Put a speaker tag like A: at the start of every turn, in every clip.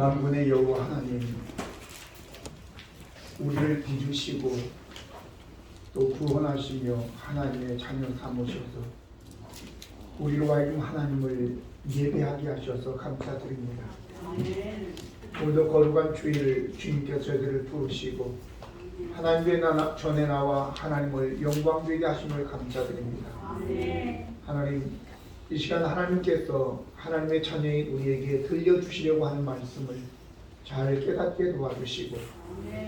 A: 만군의 여호와 하나님, 우리를 빚으시고 또 구원하시며 하나님의 자녀 삼으셔서 우리로 하여금 하나님을 예배하게 하셔서 감사드립니다. 오늘도 거룩한 주일 주님께서 저희들을 부르시고 하나님의 전에 나와 하나님을 영광되게 하심을 감사드립니다. 하나님, 이 시간 하나님께서 하나님의 자녀인 우리에게 들려주시려고 하는 말씀을 잘 깨닫게 도와주시고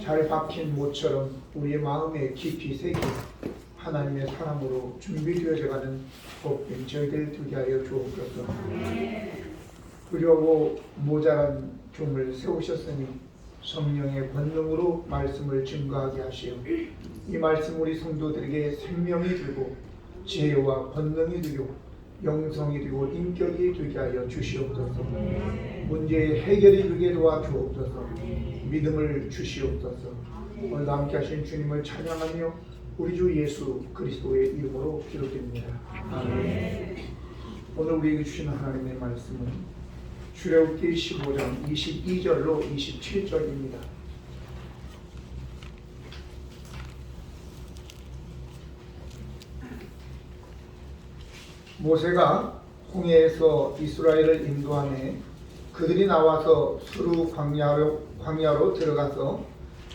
A: 잘 박힌 모처럼 우리의 마음에 깊이 새겨 하나님의 사람으로 준비되어져가는 복된 저희들 되게 하여 주옵소서. 두려워 모자란 종을 세우셨으니 성령의 권능으로 말씀을 증거하게 하시어 이 말씀 우리 성도들에게 생명이 되고 지혜와 권능이 되고 영성이 되고 인격이 되게 하여 주시옵소서. 문제의 해결이 되게 도와주옵소서. 믿음을 주시옵소서. 오늘 함께 하신 주님을 찬양하며 우리 주 예수 그리스도의 이름으로 기도드립니다. 아멘. 오늘 우리에게 주시는 하나님의 말씀은 출애굽기 15장 22절로 27절입니다. 모세가 홍해에서 이스라엘을 인도하매 그들이 나와서 수르 광야로 들어가서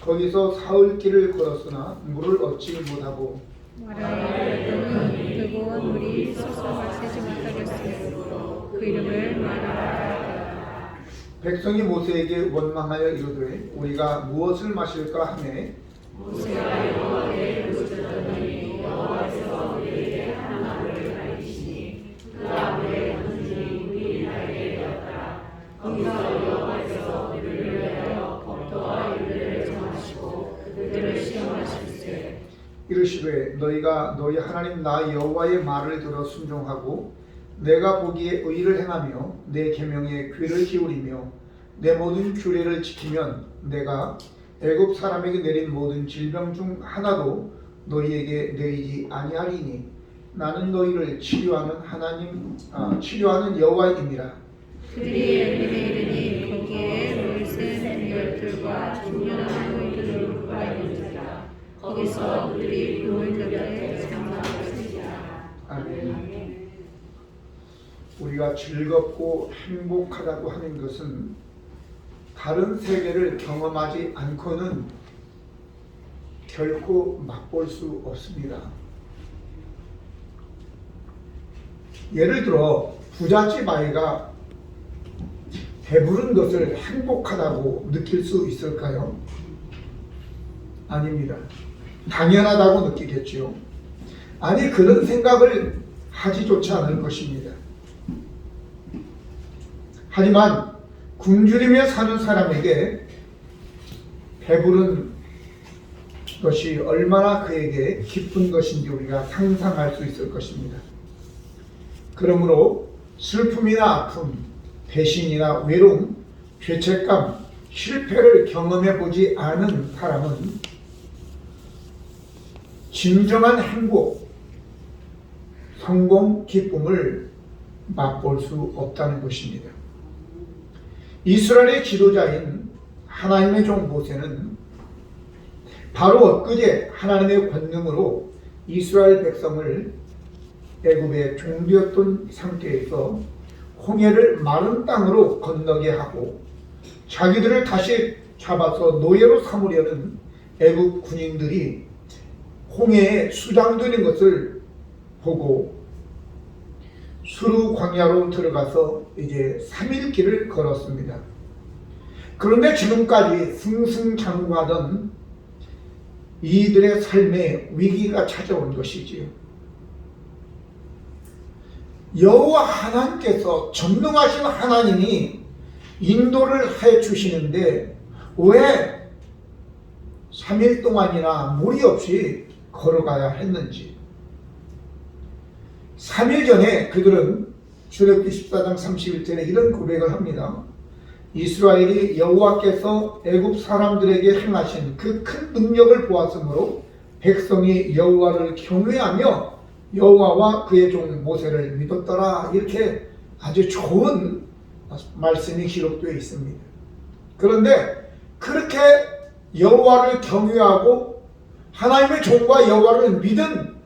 A: 거기서 사흘길을 걸었으나 물을 얻지 못하고
B: 뜨거운 물이 있어서 마시지 못하겠으므로 그 이름을 마라라.
A: 백성이 모세에게 원망하여 이르되 우리가 무엇을 마실까 하매
B: 모세가 여호와께 물으셨더니 여호와께서 우리에게 한 나무를 가리키시니 그 나무의 원줄이 우리 나에게 되었다. 거기서 여호와께서 그들을 위하여 법도와 율례를 정하시고 그들을 시험하실세.
A: 이르시되 너희가 너희 하나님 나 여호와의 말을 들어 순종하고 내가 보기에 의를 행하며 내 계명에 귀를 기울이며 내 모든 규례를 지키면 내가 애굽 사람에게 내린 모든 질병 중 하나도 너희에게 내리지 아니하리니 나는 너희를 치료하는 여호와이니라.
B: 그들이 엘림에 이르니 거기에 돌쇠 열둘과 중년한 노인들과 있는지라. 거기서 그들이 그물 곁에 장막하였으리라.
A: 아멘. 우리가 즐겁고 행복하다고 하는 것은 다른 세계를 경험하지 않고는 결코 맛볼 수 없습니다. 예를 들어 부잣집 아이가 배부른 것을 행복하다고 느낄 수 있을까요? 아닙니다. 당연하다고 느끼겠지요. 아니, 그런 생각을 하지조차 않을 것입니다. 하지만 굶주리며 사는 사람에게 배부른 것이 얼마나 그에게 기쁜 것인지 우리가 상상할 수 있을 것입니다. 그러므로 슬픔이나 아픔, 배신이나 외로움, 죄책감, 실패를 경험해 보지 않은 사람은 진정한 행복, 성공, 기쁨을 맛볼 수 없다는 것입니다. 이스라엘의 지도자인 하나님의 종 모세는 바로 엊그제 하나님의 권능으로 이스라엘 백성을 애굽의 종되었던 상태에서 홍해를 마른 땅으로 건너게 하고 자기들을 다시 잡아서 노예로 삼으려는 애굽 군인들이 홍해에 수장되는 것을 보고 수르 광야로 들어가서 이제 3일 길을 걸었습니다. 그런데 지금까지 승승장구하던 이들의 삶에 위기가 찾아온 것이지요. 여호와 하나님께서 전능하신 하나님이 인도를 해 주시는데 왜 3일 동안이나 무리 없이 걸어가야 했는지. 3일 전에 그들은 출애굽기 14장 31절에 이런 고백을 합니다. 이스라엘이 여호와께서 애굽 사람들에게 행하신 그 큰 능력을 보았으므로 백성이 여호와를 경외하며 여호와와 그의 종 모세를 믿었더라. 이렇게 아주 좋은 말씀이 기록되어 있습니다. 그런데 그렇게 여호와를 경외하고 하나님의 종과 여호와를 믿은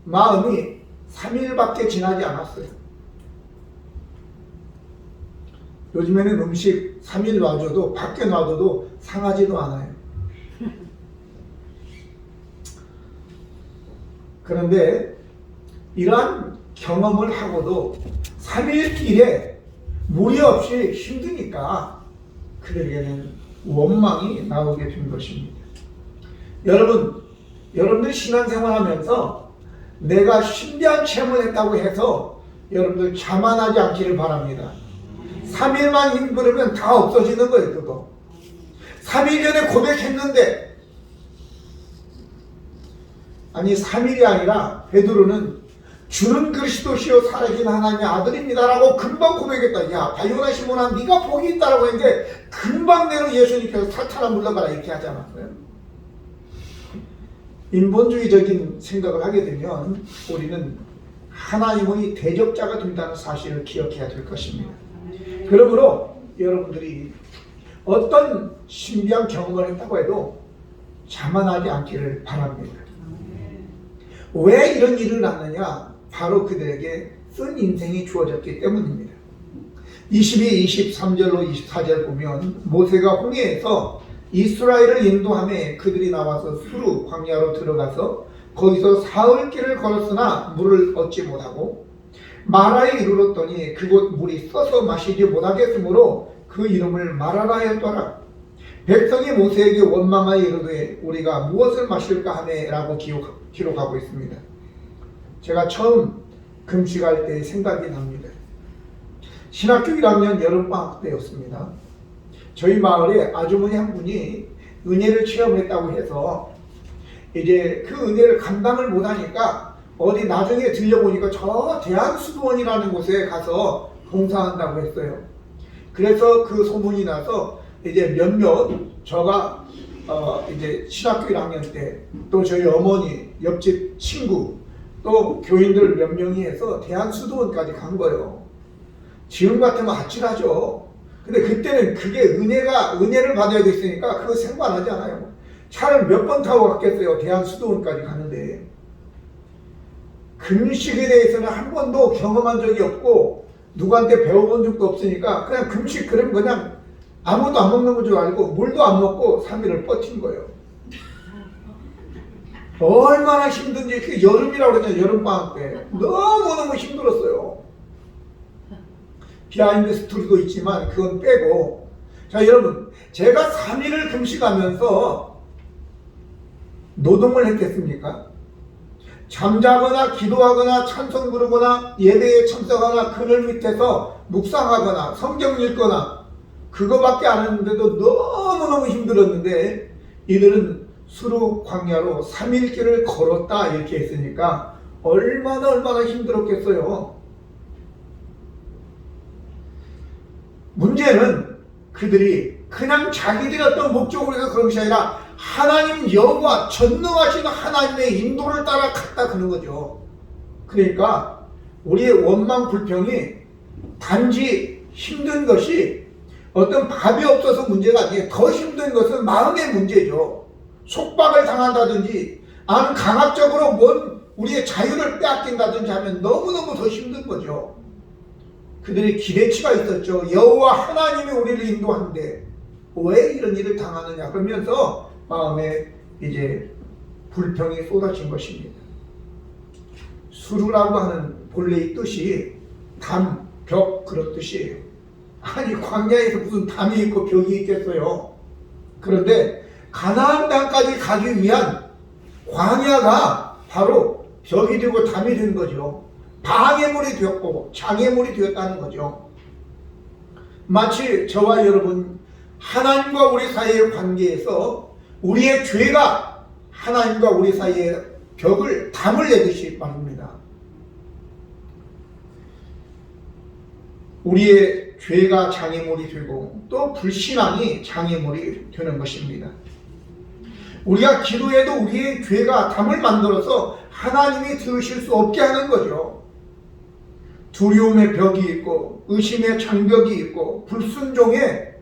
A: 마음이 3일밖에 지나지 않았어요. 요즘에는 음식 3일 놔줘도 밖에 놔둬도 상하지도 않아요. 그런데 이러한 경험을 하고도 3일길에 무리 없이 힘드니까 그들에게는 원망이 나오게 된 것입니다. 여러분들 신앙생활하면서 내가 신비한 체험을 했다고 해서 여러분들 자만하지 않기를 바랍니다. 3일만 힘들으면 다 없어지는 거예요. 그거 3일 전에 고백했는데, 아니 3일이 아니라 베드로는 주는 그리스도시요 살아계신 하나님의 아들입니다라고 금방 고백했다. 야 바요나 시몬아 네가 복이 있다라고 했는데 금방 내로 예수님께서 사탄아 물러가라 이렇게 하지 않았어요? 인본주의적인 생각을 하게 되면 우리는 하나님의 대적자가 된다는 사실을 기억해야 될 것입니다. 그러므로 여러분들이 어떤 신비한 경험을 했다고 해도 자만하지 않기를 바랍니다. 왜 이런 일을 낳느냐? 바로 그들에게 쓴 인생이 주어졌기 때문입니다. 22, 23절로 24절 보면 모세가 홍해에서 이스라엘을 인도하며 그들이 나와서 수르 광야로 들어가서 거기서 사흘길을 걸었으나 물을 얻지 못하고 마라에 이르렀더니 그곳 물이 써서 마시지 못하겠으므로 그 이름을 마라라 하였더라. 백성이 모세에게 원망하여 이르되 우리가 무엇을 마실까 하네 라고 기록하고 있습니다. 제가 처음 금식할 때 생각이 납니다. 신학교 1학년 여름방학 때였습니다. 저희 마을에 아주머니 한 분이 은혜를 체험했다고 해서 이제 그 은혜를 감당을 못하니까 어디 나중에 들려보니까 저 대한수도원이라는 곳에 가서 봉사한다고 했어요. 그래서 그 소문이 나서 이제 몇몇 저가 이제 신학교 1학년 때 또 저희 어머니 옆집 친구 또 교인들 몇 명이 해서 대한수도원까지 간 거예요. 지금 같으면 아찔하죠. 근데 그때는 그게 은혜를 받아야 됐으니까 그거 생각하지 않아요. 차를 몇 번 타고 갔겠어요. 대한수도원까지 가는데. 금식에 대해서는 한 번도 경험한 적이 없고 누구한테 배워본 적도 없으니까 그냥 금식 그러면 그냥 아무것도 안 먹는 줄 알고 물도 안 먹고 3일을 버틴 거예요. 얼마나 힘든지. 그 여름이라고 그러잖아요. 여름방학 때 너무너무 힘들었어요. 비하인드 스토리도 있지만 그건 빼고, 자 여러분, 제가 3일을 금식하면서 노동을 했겠습니까? 잠자거나 기도하거나 찬송 부르거나 예배에 참석하거나 그늘 밑에서 묵상하거나 성경 읽거나 그거밖에 안 했는데도 너무너무 힘들었는데 이들은 수르 광야로 3일 길을 걸었다 이렇게 했으니까 얼마나 힘들었겠어요. 문제는 그들이 그냥 자기들이 어떤 목적으로 해서 그런 것이 아니라 하나님 여호와 전능하신 하나님의 인도를 따라 갔다 그런 거죠. 그러니까 우리의 원망 불평이 단지 힘든 것이 어떤 밥이 없어서 문제가 아니에요. 더 힘든 것은 마음의 문제죠. 속박을 당한다든지 아니면 강압적으로 뭔 우리의 자유를 빼앗긴다든지 하면 너무너무 더 힘든 거죠. 그들의 기대치가 있었죠. 여호와 하나님이 우리를 인도하는데 왜 이런 일을 당하느냐 그러면서 마음에 이제 불평이 쏟아진 것입니다. 수르라고 하는 본래의 뜻이 담, 벽 그런 뜻이에요. 아니 광야에서 무슨 담이 있고 벽이 있겠어요. 그런데 가나안 땅까지 가기 위한 광야가 바로 벽이 되고 담이 된 거죠. 방해물이 되었고 장애물이 되었다는 거죠. 마치 저와 여러분 하나님과 우리 사이의 관계에서 우리의 죄가 하나님과 우리 사이의 벽을 담을 내듯이 말입니다. 우리의 죄가 장애물이 되고 또 불신앙이 장애물이 되는 것입니다. 우리가 기도해도 우리의 죄가 담을 만들어서 하나님이 들으실 수 없게 하는 거죠. 두려움의 벽이 있고 의심의 장벽이 있고 불순종의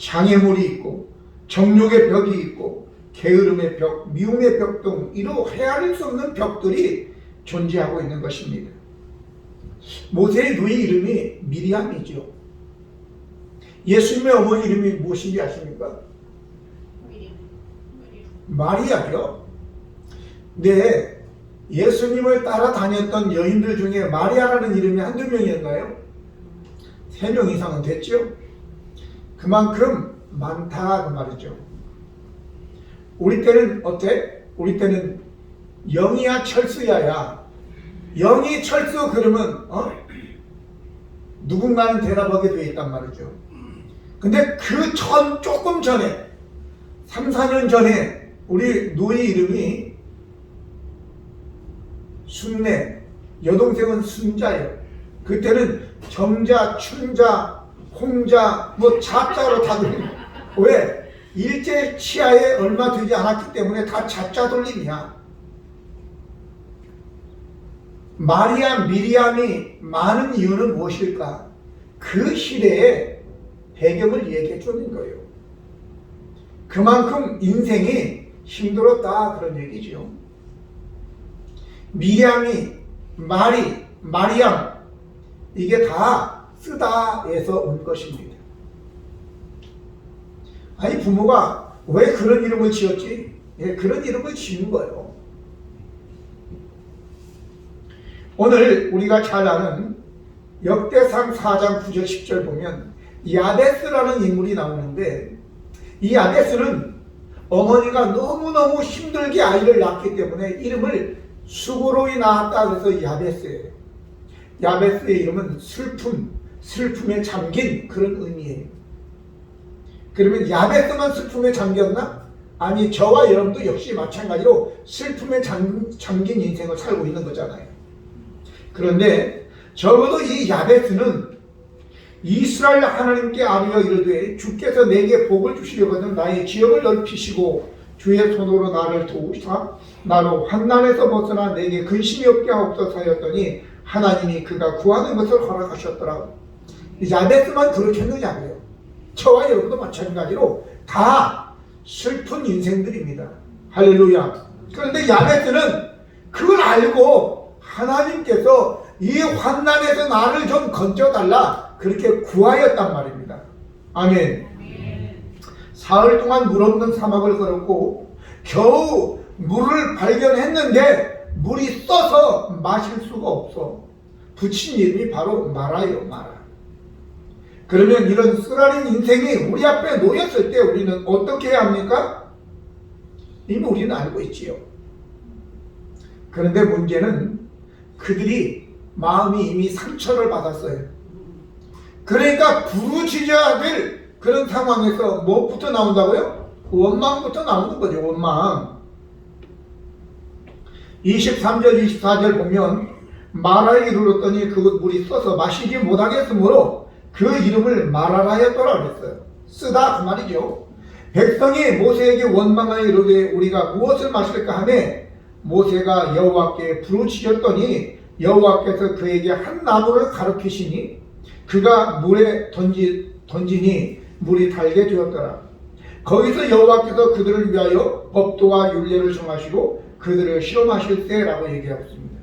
A: 장애물이 있고 정욕의 벽이 있고 게으름의 벽, 미움의 벽 등 이루 헤아릴 수 없는 벽들이 존재하고 있는 것입니다. 모세의 누이 이름이 미리암이죠. 예수님의 어머니 이름이 무엇인지 아십니까? 마리아죠. 네, 예수님을 따라다녔던 여인들 중에 마리아라는 이름이 한두 명이었나요? 3명 이상은 됐죠. 그만큼 많다 그 말이죠. 우리 때는 어때? 우리 때는 영이야 철수야야. 영이 철수 그러면 누군가는 대답하게 되어 있단 말이죠. 근데 그 조금 전에 3, 4년 전에 우리 누이 이름이 순내, 여동생은 순자예요. 그때는 정자, 춘자, 홍자, 자자로 다 돌립니다. 왜? 일제 치하에 얼마 되지 않았기 때문에 다 자자 돌림이야. 마리아, 미리암이 많은 이유는 무엇일까? 그 시대의 배경을 얘기해 주는 거예요. 그만큼 인생이 힘들었다 그런 얘기죠. 미리암이, 마리암 이게 다 쓰다에서 온 것입니다. 아니 부모가 왜 그런 이름을 지었지? 그런 이름을 지은 거예요. 오늘 우리가 잘 아는 역대상 4장 9절 10절 보면 야베스라는 인물이 나오는데 이 야베스는 어머니가 너무너무 힘들게 아이를 낳기 때문에 이름을 수고로이 낳았다 그래서 야베스예요. 야베스의 이름은 슬픔에 잠긴 그런 의미예요. 그러면 야베스만 슬픔에 잠겼나? 아니 저와 여러분도 역시 마찬가지로 슬픔에 잠긴 인생을 살고 있는 거잖아요. 그런데 적어도 이 야베스는 이스라엘 하나님께 아뢰어 이르되 주께서 내게 복을 주시려거든 나의 지역을 넓히시고 주의 손으로 나를 도우사 나로 환난에서 벗어나 내게 근심이 없게 하옵소서 하였더니 하나님이 그가 구하는 것을 허락하셨더라. 야베스만 그렇게 했느냐고요. 저와 여러분도 마찬가지로 다 슬픈 인생들입니다. 할렐루야. 그런데 야베스는 그걸 알고 하나님께서 이 환난에서 나를 좀 건져달라 그렇게 구하였단 말입니다. 아멘. 사흘 동안 물 없는 사막을 걸었고 겨우 물을 발견했는데 물이 써서 마실 수가 없어. 붙인 이름이 바로 마라예요. 마라. 그러면 이런 쓰라린 인생이 우리 앞에 놓였을 때 우리는 어떻게 해야 합니까? 이미 우리는 알고 있지요. 그런데 문제는 그들이 마음이 이미 상처를 받았어요. 그러니까 부르짖어야 될 그런 상황에서 무엇부터 나온다고요? 원망부터 나오는 거죠. 원망. 23절 24절 보면 마라에게 이르렀더니 그 물이 써서 마시지 못하겠으므로 그 이름을 마라라 하였더라 그랬어요. 쓰다 그 말이죠. 백성이 모세에게 원망하여 이르되 우리가 무엇을 마실까 하매 모세가 여호와께 부르짖었더니 여호와께서 그에게 한 나무를 가르치시니 그가 물에 던지니 물이 달게 되었더라. 거기서 여호와께서 그들을 위하여 법도와 율례를 정하시고 그들을 시험하실때라고 얘기하였습니다.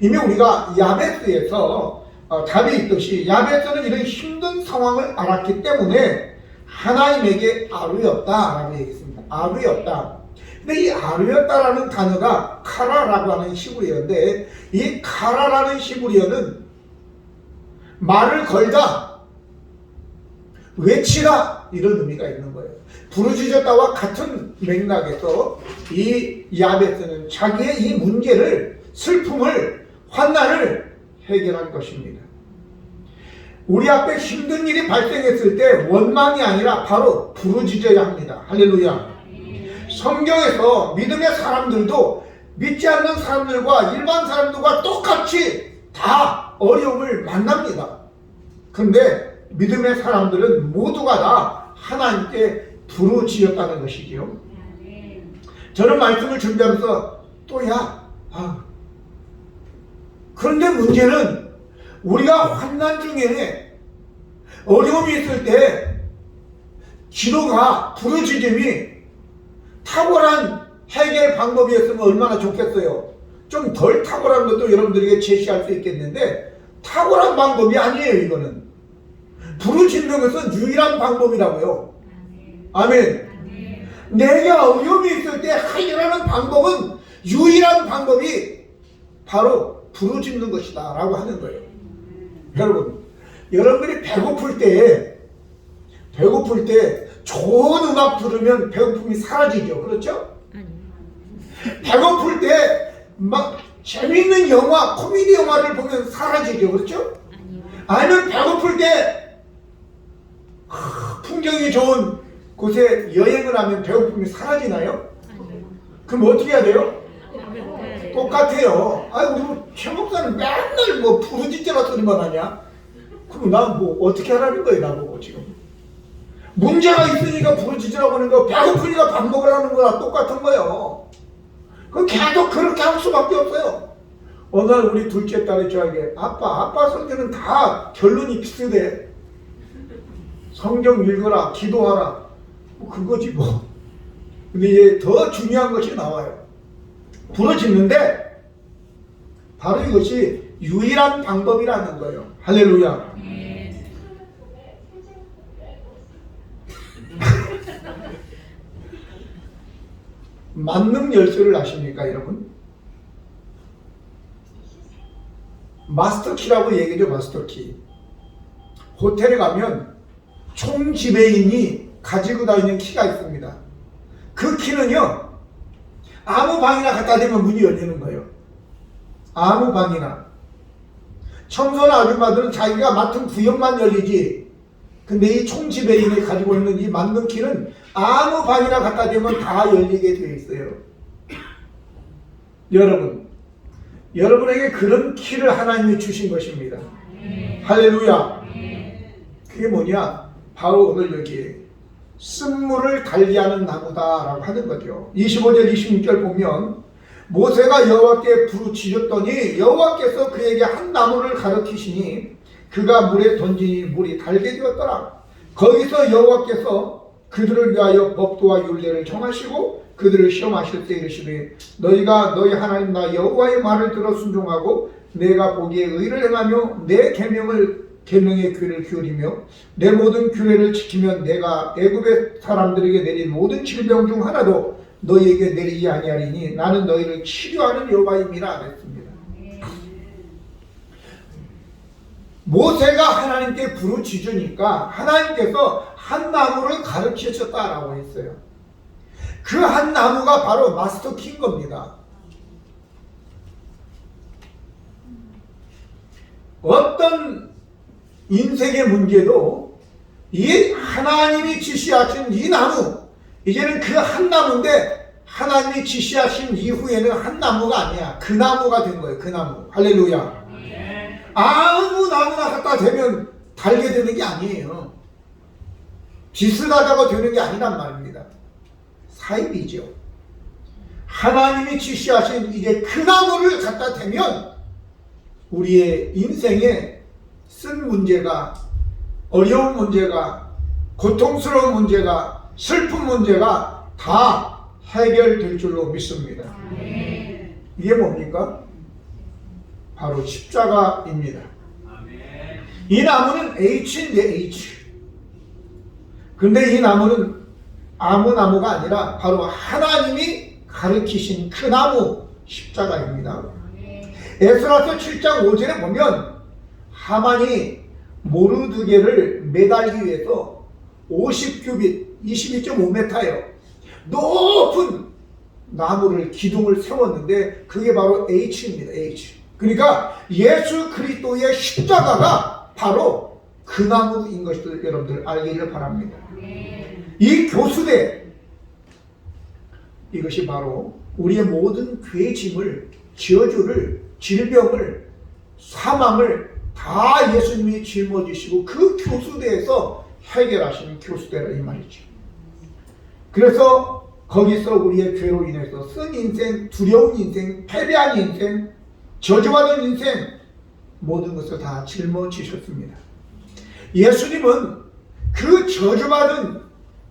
A: 이미 우리가 야베스에서 답이 있듯이 야베스는 이런 힘든 상황을 알았기 때문에 하나님에게 아뢰었다라고 얘기했습니다. 아뢰었다. 근데 이 아뢰었다라는 단어가 카라라고 하는 히브리어인데 이 카라라는 히브리어는 말을 걸다, 외치다 이런 의미가 있는 거예요. 부르짖었다와 같은 맥락에서 이 야베스는 자기의 이 문제를, 슬픔을, 환난을 해결한 것입니다. 우리 앞에 힘든 일이 발생했을 때 원망이 아니라 바로 부르짖어야 합니다. 할렐루야. 성경에서 믿음의 사람들도 믿지 않는 사람들과 일반 사람들과 똑같이 다 어려움을 만납니다. 그런데 믿음의 사람들은 모두가 다 하나님께 부르짖었다는 것이지요. 저는 말씀을 준비하면서 그런데 문제는 우리가 환난 중에 어려움이 있을 때 기도가 부르짖음이 탁월한 해결 방법이었으면 얼마나 좋겠어요. 좀 덜 탁월한 것도 여러분들에게 제시할 수 있겠는데 탁월한 방법이 아니에요. 이거는 부르짖는 것은 유일한 방법이라고요. 아멘. 내가 어려움이 있을 때 해결하는 방법은 유일한 방법이 바로 부르짖는 것이다 라고 하는 거예요. 여러분, 여러분들이 배고플 때 좋은 음악 들으면 배고픔이 사라지죠. 그렇죠? 배고플 때 막 재밌는 영화, 코미디 영화를 보면 사라지죠. 그렇죠? 아니면 배고플 때 풍경이 좋은 곳에 여행을 하면 배고픔이 사라지나요? 그럼 어떻게 해야 돼요? 똑같아요. 우리 최 목사는 맨날 뭐 부르짖으라 소리만 하냐? 그럼 난 뭐 어떻게 하라는 거예요, 나보고 지금. 문제가 있으니까 부르짖으라고 하는 거, 배고프니까 밥 먹으라는 거랑 똑같은 거예요. 그럼 계속 그렇게 할 수밖에 없어요. 어느 날 우리 둘째 딸이 저에게 아빠 성경은 다 결론이 비슷해. 성경 읽어라, 기도하라. 뭐 그거지 뭐. 근데 이제 더 중요한 것이 나와요. 부르짖는데 바로 이것이 유일한 방법이라는 거예요. 할렐루야. 만능 열쇠를 아십니까, 여러분? 마스터키라고 얘기죠. 마스터키. 호텔에 가면 총 지배인이 가지고 다니는 키가 있습니다. 그 키는요, 아무 방이나 갖다 대면 문이 열리는 거예요. 아무 방이나. 청소나 아줌마들은 자기가 맡은 구역만 열리지. 근데 이 총지배인이 가지고 있는 이 만능 키는 아무 방이나 갖다 대면 다 열리게 되어 있어요. 여러분에게 그런 키를 하나님이 주신 것입니다. 할렐루야. 그게 뭐냐? 바로 오늘 여기 쓴물을 달게 하는 나무다라고 하는 거죠. 25절 26절 보면 모세가 여호와께 부르짖었더니 여호와께서 그에게 한 나무를 가르치시니 그가 물에 던지니 물이 달게 되었더라. 거기서 여호와께서 그들을 위하여 법도와 율례를 정하시고 그들을 시험하실 때 이르시되 너희가 너희 하나님 나 여호와의 말을 들어 순종하고 내가 보기에 의를 행하며 내 계명의 귀를 기울이며 내 모든 규례를 지키면 내가 애굽의 사람들에게 내린 모든 질병 중 하나도 너희에게 내리지 아니하리니 나는 너희를 치료하는 여호와임이라 그랬습니다. 모세가 하나님께 부르짖으니까 하나님께서 한 나무를 가르치셨다라고 했어요. 그 한 나무가 바로 마스터키인 겁니다. 어떤 인생의 문제도 이 하나님이 지시하신 이 나무, 이제는 그 한 나무인데 하나님이 지시하신 이후에는 한 나무가 아니야. 그 나무가 된 거예요. 그 나무. 할렐루야. 아무 나무나 갖다 대면 달게 되는 게 아니에요. 비슷하다고 되는 게 아니란 말입니다. 사입이죠. 하나님이 지시하신 이제 그 나무를 갖다 대면 우리의 인생에 쓴 문제가, 어려운 문제가, 고통스러운 문제가, 슬픈 문제가 다 해결될 줄로 믿습니다. 이게 뭡니까? 바로 십자가입니다. 이 나무는 H인데 H. 근데 이 나무는 아무 나무가 아니라 바로 하나님이 가르치신 그 나무 십자가입니다. 에스라서 7장 5절에 보면 하만이 모르드게를 매달기 위해서 50규빗 22.5m예요. 높은 나무를 기둥을 세웠는데 그게 바로 H입니다. H. 그러니까 예수 그리스도의 십자가가 바로 그 나무인 것을 여러분들 알기를 바랍니다. 이 교수대, 이것이 바로 우리의 모든 죄짐을, 저주를, 질병을, 사망을 다 예수님이 짊어지시고 그 교수대에서 해결하시는 교수대라 이 말이죠. 그래서 거기서 우리의 죄로 인해서 쓴 인생, 두려운 인생, 패배한 인생, 저주받은 인생 모든 것을 다 짊어지셨습니다. 예수님은 그 저주받은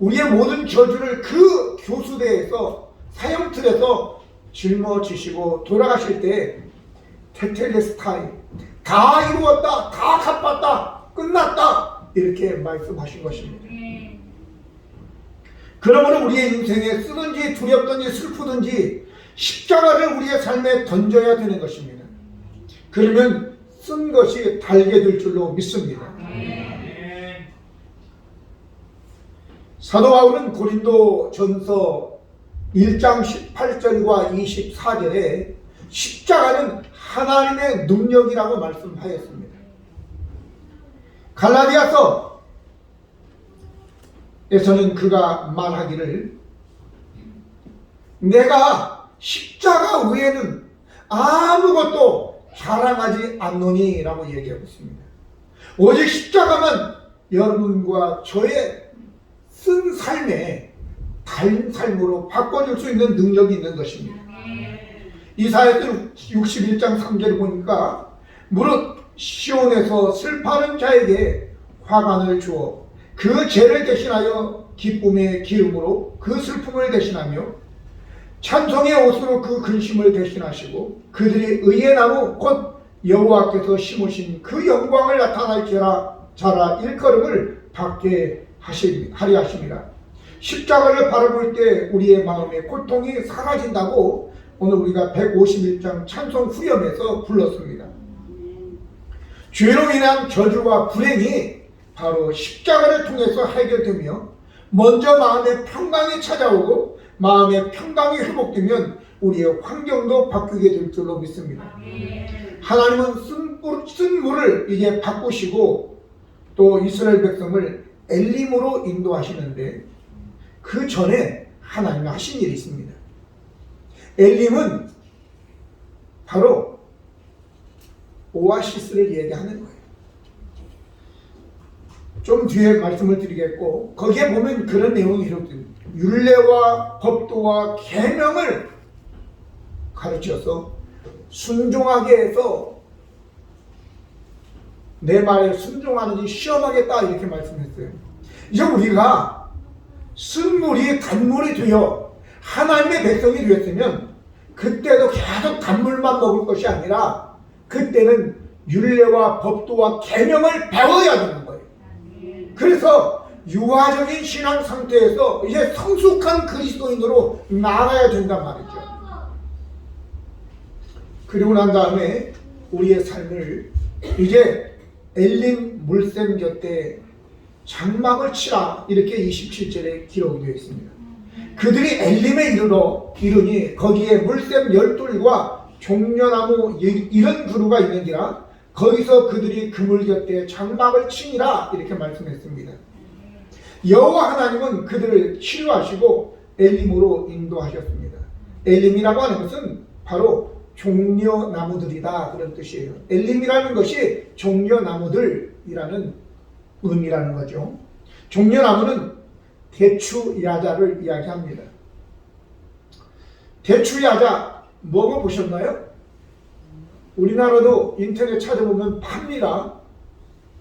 A: 우리의 모든 저주를 그 교수대에서 사형틀에서 짊어지시고 돌아가실 때 테텔레스타이, 다 이루었다, 다 갚았다, 끝났다, 이렇게 말씀하신 것입니다. 그러므로 우리의 인생에 쓰든지 두렵든지 슬프든지 십자가를 우리의 삶에 던져야 되는 것입니다. 그러면 쓴 것이 달게 될 줄로 믿습니다. 사도 바울은 고린도 전서 1장 18절과 24절에 십자가는 하나님의 능력이라고 말씀하였습니다. 갈라디아서에서는 그가 말하기를 내가 십자가 외에는 아무것도 자랑하지 않노니 라고 얘기하고 있습니다. 오직 십자가만 여러분과 저의 쓴 삶에 다른 삶으로 바꿔줄 수 있는 능력이 있는 것입니다. 이사야서 61장 3절을 보니까 무릇 시온에서 슬퍼하는 자에게 화관을 주어 그 죄를 대신하여 기쁨의 기름으로 그 슬픔을 대신하며 찬송의 옷으로 그 근심을 대신하시고 그들이 의의 나무 곧 여호와께서 심으신 그 영광을 나타날지라 자라 일컬음을 받게 하리 하십니다. 십자가를 바라볼 때 우리의 마음의 고통이 사라진다고 오늘 우리가 151장 찬송 후렴에서 불렀습니다. 죄로 인한 저주와 불행이 바로 십자가를 통해서 해결되며 먼저 마음의 평강이 찾아오고 마음의 평강이 회복되면 우리의 환경도 바뀌게 될 줄로 믿습니다. 하나님은 쓴 물을 이제 바꾸시고 또 이스라엘 백성을 엘림으로 인도하시는데 그 전에 하나님이 하신 일이 있습니다. 엘림은 바로 오아시스를 얘기하는 거예요. 좀 뒤에 말씀을 드리겠고 거기에 보면 그런 내용이 기록됩니다. 율례와 법도와 계명을 가르쳐서 순종하게 해서 내 말에 순종하는지 시험하겠다 이렇게 말씀했어요. 이제 우리가 쓴물이 단물이 되어 하나님의 백성이 되었으면 그때도 계속 단물만 먹을 것이 아니라 그때는 율례와 법도와 계명을 배워야 되는 거예요. 그래서 유아적인 신앙 상태에서 이제 성숙한 그리스도인으로 나아가야 된단 말이죠. 그리고 난 다음에 우리의 삶을 이제 엘림 물샘 곁에 장막을 치라 이렇게 27절에 기록이 되어 있습니다. 그들이 엘림에 이르니 거기에 물샘 12과 종려나무 이런 그루가 있는지라 거기서 그들이 그물 곁에 장막을 치니라 이렇게 말씀했습니다. 여호와 하나님은 그들을 치료하시고 엘림으로 인도하셨습니다. 엘림이라고 하는 것은 바로 종려나무들이다 그런 뜻이에요. 엘림이라는 것이 종려나무들이라는 의미라는 거죠. 종려나무는 대추야자를 이야기합니다. 대추야자 먹어보셨나요? 우리나라도 인터넷 찾아보면 팝니다.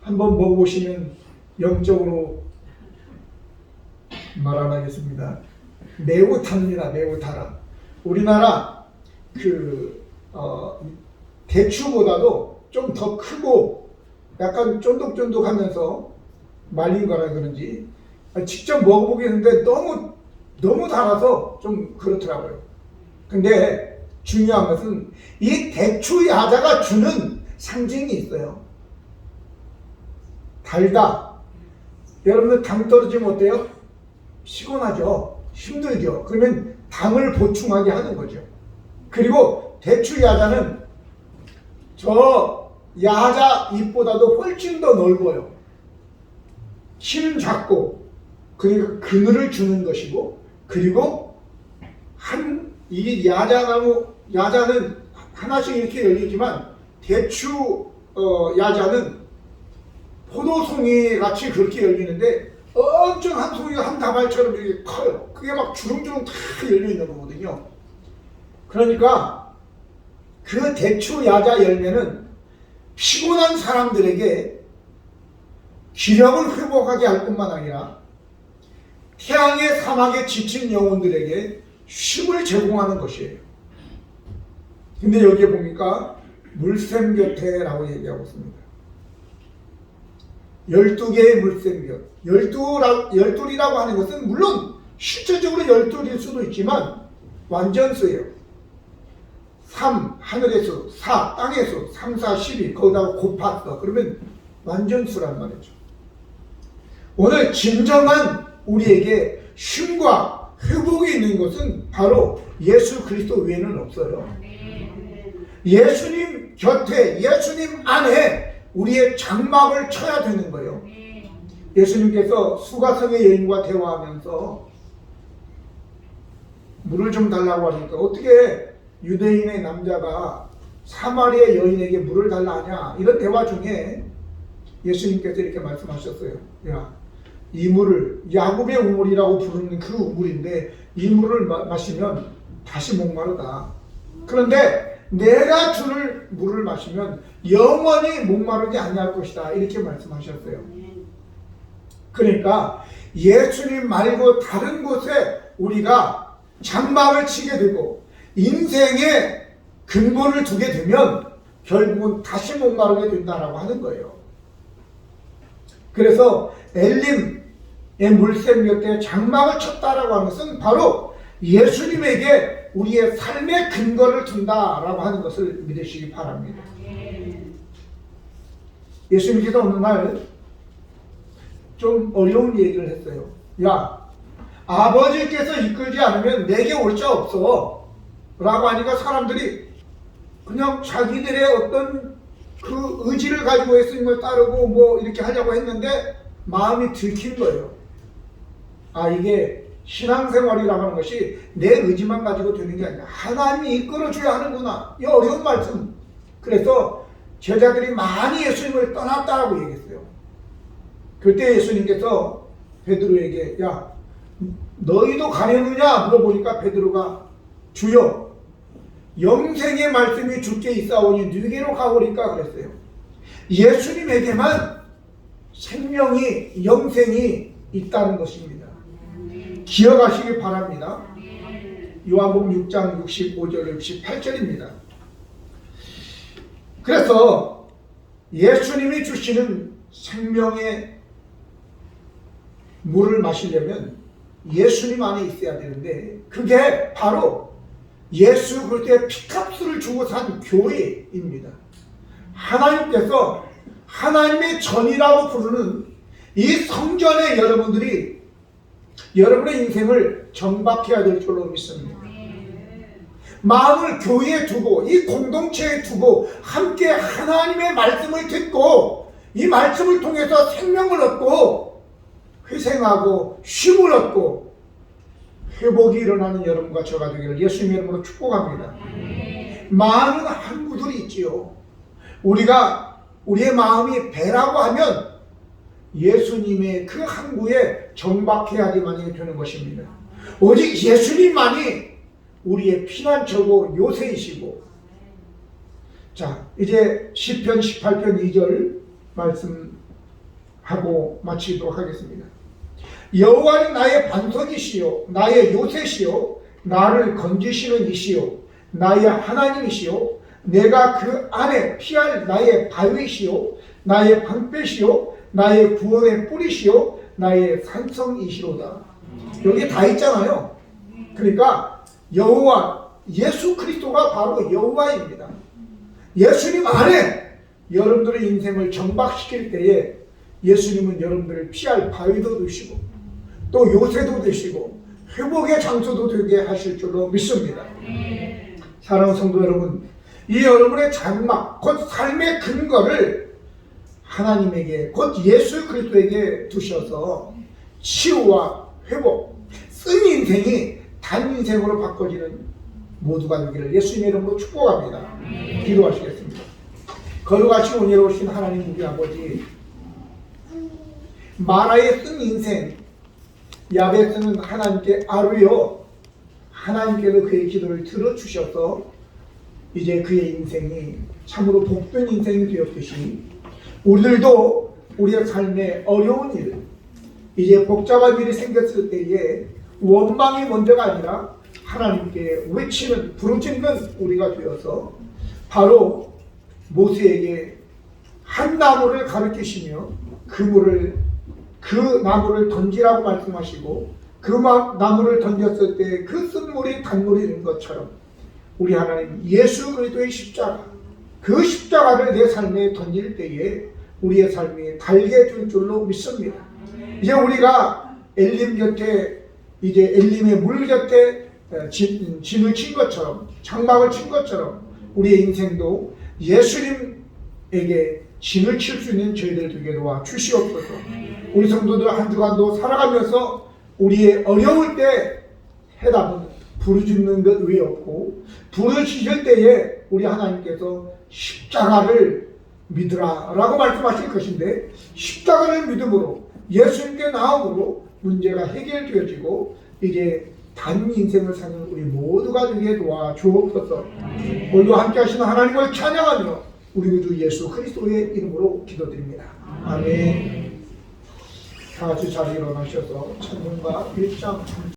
A: 한번 먹어보시면 영적으로 말 안 하겠습니다. 매우 답니다. 매우 달아. 우리나라 대추보다도 좀 더 크고 약간 쫀득쫀득하면서 말린 거라 그런지 직접 먹어보겠는데 너무 달아서 좀 그렇더라고요. 근데 중요한 것은 이 대추 야자가 주는 상징이 있어요. 달다. 여러분들 당 떨어지면 어때요? 피곤하죠. 힘들죠. 그러면 당을 보충하게 하는 거죠. 그리고 대추 야자는 저 야자 잎보다도 훨씬 더 넓어요. 키는 작고 그러니까 그늘을 주는 것이고 그리고 이 야자는 하나씩 이렇게 열리지만 대추 야자는 포도송이 같이 그렇게 열리는데 엄청 한 송이가 한 다발처럼 이렇게 커요. 그게 막 주렁주렁 다 열려 있는 거거든요. 그러니까 그 대추 야자 열매는 피곤한 사람들에게 기력을 회복하게 할 뿐만 아니라 태양의 사막에 지친 영혼들에게 쉼을 제공하는 것이에요. 근데 여기에 보니까 물샘 곁에라고 얘기하고 있습니다. 12개의 물샘 곁. 열둘이라고 하는 것은 물론 실질적으로 12일 수도 있지만 완전수예요. 3 하늘의 수, 4 땅의 수, 3, 4, 12 거기다가 곱했어. 그러면 완전수란 말이죠. 오늘 진정한 우리에게 쉼과 회복이 있는 것은 바로 예수 그리스도 외에는 없어요. 예수님 곁에, 예수님 안에 우리의 장막을 쳐야 되는 거예요. 예수님께서 수가성의 여인과 대화하면서 물을 좀 달라고 하니까 어떻게 유대인의 남자가 사마리아 여인에게 물을 달라 하냐, 이런 대화 중에 예수님께서 이렇게 말씀하셨어요. 야, 이 물을 야곱의 우물이라고 부르는 그 우물인데 이 물을 마시면 다시 목마르다. 그런데 내가 주는 물을 마시면 영원히 목마르지 아니할 것이다. 이렇게 말씀하셨어요. 그러니까 예수님 말고 다른 곳에 우리가 장막을 치게 되고 인생의 근본을 두게 되면 결국은 다시 목마르게 된다라고 하는 거예요. 그래서 엘림의 물샘 곁에 장막을 쳤다라고 하는 것은 바로 예수님에게 우리의 삶의 근거를 둔다라고 하는 것을 믿으시기 바랍니다. 예수님께서 어느 날 좀 어려운 얘기를 했어요. 야, 아버지께서 이끌지 않으면 내게 올 자 없어 라고 하니까 사람들이 그냥 자기들의 어떤 그 의지를 가지고 예수님을 따르고 뭐 이렇게 하려고 했는데 마음이 들킨 거예요. 아, 이게 신앙생활이라고 하는 것이 내 의지만 가지고 되는 게 아니라 하나님이 이끌어줘야 하는구나. 이 어려운 말씀. 그래서 제자들이 많이 예수님을 떠났다고 얘기했어요. 그때 예수님께서 베드로에게 야, 너희도 가려느냐 물어보니까 베드로가 주여, 영생의 말씀이 주께 있사오니 누게로 가오리까 그랬어요. 예수님에게만 생명이, 영생이 있다는 것입니다. 기억하시기 바랍니다. 요한복음 6장 65절 68절입니다. 그래서 예수님이 주시는 생명의 물을 마시려면 예수님 안에 있어야 되는데 그게 바로 예수 그리스도의 피값을 주고 산 교회입니다. 하나님께서 하나님의 전이라고 부르는 이 성전에 여러분들이 여러분의 인생을 정박해야 될 줄로 믿습니다. 마음을 교회에 두고 이 공동체에 두고 함께 하나님의 말씀을 듣고 이 말씀을 통해서 생명을 얻고 회생하고 쉼을 얻고 회복이 일어나는 여러분과 저가 되기를 예수님의 이름으로 축복합니다. 많은 항구들이 있지요. 우리의 마음이 배라고 하면 예수님의 그 항구에 정박해야지만 되는 것입니다. 오직 예수님만이 우리의 피난처고 요새이시고. 자, 이제 시편 18편 2절 말씀하고 마치도록 하겠습니다. 여호와는 나의 반석이시요 나의 요새시요 나를 건지시는 이시요 나의 하나님이시요 내가 그 안에 피할 나의 바위시요 나의 방패시요 나의 구원의 뿌리시요 나의 산성이시로다. 여기 다 있잖아요. 그러니까 여호와, 예수 그리스도가 바로 여호와입니다. 예수님 안에 여러분들의 인생을 정박시킬 때에 예수님은 여러분들을 피할 바위도 되시고 또 요새도 되시고 회복의 장소도 되게 하실 줄로 믿습니다. 사랑하는 성도 여러분, 이 여러분의 장막, 곧 삶의 근거를 하나님에게, 곧 예수 그리스도에게 두셔서 치유와 회복, 쓴 인생이 단 인생으로 바꿔지는 모두가 되기를 예수님의 이름으로 축복합니다. 기도하시겠습니다. 거룩하시고 은혜로우신 하나님 우리 아버지, 마라의 쓴 인생 야베스는 하나님께 아뢰어 하나님께서 그의 기도를 들어주셔서 이제 그의 인생이 참으로 복된 인생이 되었듯이 우리들도 우리의 삶의 어려운 일, 이제 복잡한 일이 생겼을 때에 원망이 먼저가 아니라 하나님께 외치는 부르짖는 우리가 되어서 바로 모세에게 한 나무를 가르치시며 그 나무를 던지라고 말씀하시고 그 나무를 던졌을 때 그 쓴물이 단물이 된 것처럼 우리 하나님 예수 그리스도의 십자가, 그 십자가를 내 삶에 던질 때에 우리의 삶이 달게 될 줄로 믿습니다. 이제 우리가 엘림 곁에, 이제 엘림의 물 곁에 진을 친 것처럼, 장막을 친 것처럼 우리의 인생도 예수님에게 진을 칠 수 있는 저희들 되게 도와 주시옵소서. 우리 성도들 한 주간도 살아가면서 우리의 어려울 때 해답은 부르짖는 것 외에 없고, 부르짖을 때에 우리 하나님께서 십자가를 믿으라 라고 말씀하실 것인데, 십자가를 믿음으로 예수님께 나옴으로 문제가 해결되어지고 이제 단 인생을 사는 우리 모두가 되게 도와주옵소서. 오늘도 함께 하시는 하나님을 찬양하며 우리 구주 예수 그리스도의 이름으로 기도드립니다. 아멘. 다 같이 자리에 일어나셔서 찬송가 1장